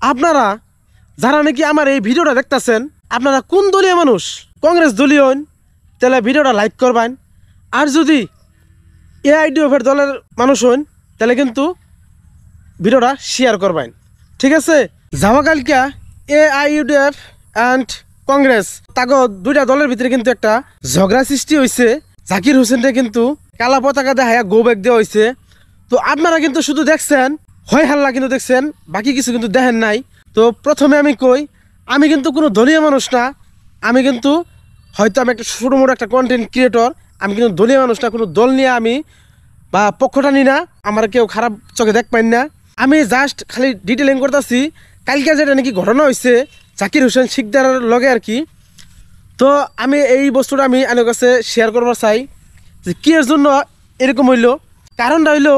আপনারা যারা নাকি আমার এই ভিডিওটা দেখতেছেন আপনারা কোন দলীয় মানুষ? কংগ্রেস দলীয় হন তাহলে ভিডিওটা লাইক করবেন, আর যদি এআইডিএফের দলের মানুষ হন তাহলে কিন্তু ভিডিওটা শেয়ার করবেন। ঠিক আছে, যাওয়া কালকে এআইডিএফ অ্যান্ড কংগ্রেস তাগো দুইটা দলের ভিতরে কিন্তু একটা ঝগড়া সৃষ্টি হয়েছে। জাকির হোসেনটা কিন্তু কালা পতাকা দেখায় গো ব্যাগ দেওয়া হয়েছে। তো আপনারা কিন্তু শুধু দেখছেন, হয় হাল্লা কিন্তু দেখছেন, বাকি কিছু কিন্তু দেখেন নাই। তো প্রথমে আমি কই, আমি কিন্তু কোনো দলীয় মানুষ না। আমি কিন্তু হয়তো আমি একটা ছোটো মোটো একটা কন্টেন্ট ক্রিয়েটর। আমি কিন্তু দলীয় মানুষ না, কোনো দল নিয়ে আমি বা পক্ষটা নিই না। আমার কেউ খারাপ চোখে দেখ পাই না। আমি জাস্ট খালি ডিটেলিং করতেছি কালকে যেটা নাকি ঘটনা হয়েছে জাকির হোসেন শিকদারের লগে আর কি। তো আমি এই বস্তুটা আমি আমার কাছে শেয়ার করবার চাই যে কি এর জন্য এরকম হইলো। কারণটা হইলো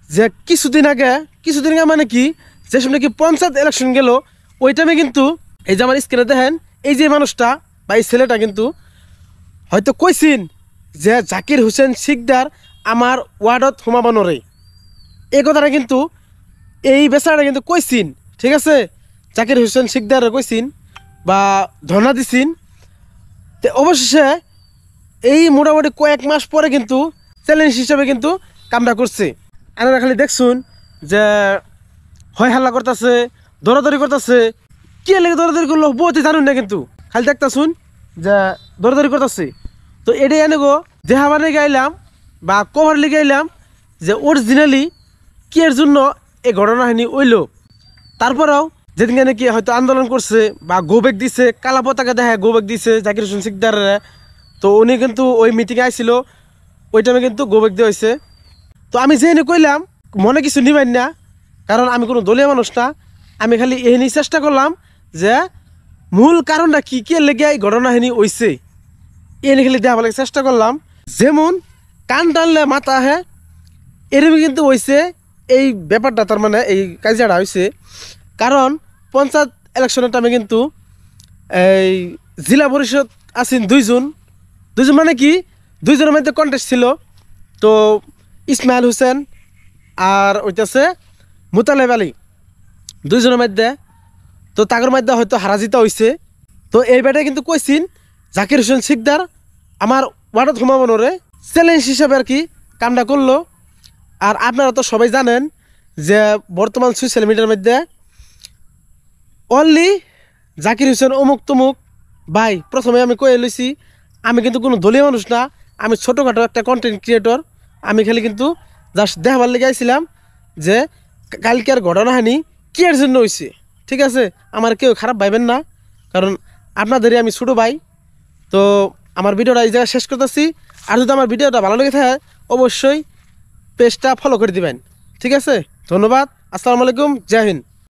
যে কিছুদিন আগে মানে কি, যে সময় নাকি পঞ্চায়েত ইলেকশন গেল ওই টাইমে কিন্তু এই যে আমার স্ক্রিনে দেখেন এই যে মানুষটা বা এই ছেলেটা কিন্তু হয়তো কইছিন যে জাকির হোসেন শিকদার আমার ওয়ার্ডত সোমাবানোরে, এই কথাটা কিন্তু এই বেচারাটা কিন্তু কইছিন। ঠিক আছে, জাকির হোসেন শিকদার কইছিন বা ধর্ণা দিছিন। তো অবশেষে এই মোটামুটি কয়েক মাস পরে কিন্তু চ্যালেঞ্জ হিসেবে কিন্তু কামটা করছে। আপনারা খালি দেখছুন যে হয় হাল্লা করতেছে, দৌড়াদৌড়ি করতেছে। কে লেগে দৌড়াদৌড়ি করলো বহুতই জানুন না, কিন্তু খালি দেখতেছুন যে দৌড়াদৌড়ি করতেছে। তো এটাই এনে গো দেহাবার লেগে আইলাম বা কভার লেগে আইলাম যে অরিজিনালি কি এর জন্য এই ঘটনাখানি হইল। তারপরেও যেদিনকে নাকি হয়তো আন্দোলন করছে বা গোবেক দিছে, কালা পতাকা দেখায় গোবেক দিছে জাকির হোসেন শিকদারের, তো উনি কিন্তু ওই মিটিংয়ে আইছিল, ওই টাইমে কিন্তু গোবেক দেওয়া হয়েছে। তো আমি যেহেতু কইলাম মনে কিছু নিবেন না, কারণ আমি কোনো দলীয় মানুষ না। আমি খালি এই নিয়ে চেষ্টা করলাম যে মূল কারণটা কী কে লেগে এই ঘটনাখানি হইছে এ নিয়ে খালি দেওয়া চেষ্টা করলাম। যেমন কান টানলে মাথা আহে, এরকম কিন্তু হয়েছে এই ব্যাপারটা। তার মানে এই কাজিয়াটা হয়েছে কারণ পঞ্চায়েত ইলেকশনের টাইমে কিন্তু এই জেলা পরিষদ আছেন দুইজন মানে কি দুইজনের মধ্যে কন্টেস্ট ছিল। তো ইসমাইল হোসেন আর ওইটাছে মুতালেব আলী, দুইজনের মধ্যে। তো তাগর মধ্যে হয়তো হারাজিতা হয়েছে। তো এই ব্যাটে কিন্তু কইছিন জাকির হোসেন শিকদার আমার ওয়ার্ডত সোমাবানোরে চ্যালেঞ্জ হিসাবে আর কি কামটা করলো। আর আপনারা তো সবাই জানেন যে বর্তমান সোশ্যাল মিডিয়ার মধ্যে অনলি জাকির হোসেন অমুক তমুক। ভাই প্রথমে আমি কয়ে লইছি আমি কিন্তু কোনো দলীয় মানুষ না, আমি ছোটোখাটো একটা কন্টেন্ট ক্রিয়েটর। আমি খালি কিন্তু জাস্ট দেখাবার লেগে আইছিলাম যে কালকের ঘটনাহানি কি এর জন্য হয়েছে। ঠিক আছে, আমার কেউ খারাপ ভাইবেন না, কারণ আপনাদেরই আমি ছোটো ভাই। তো আমার ভিডিওটা এই জায়গায় শেষ করতেছি। আর যদি আমার ভিডিওটা ভালো লেগে থাকে অবশ্যই পেজটা ফলো করে দিবেন। ঠিক আছে, ধন্যবাদ। আসসালামু আলাইকুম, জয় হিন্দ।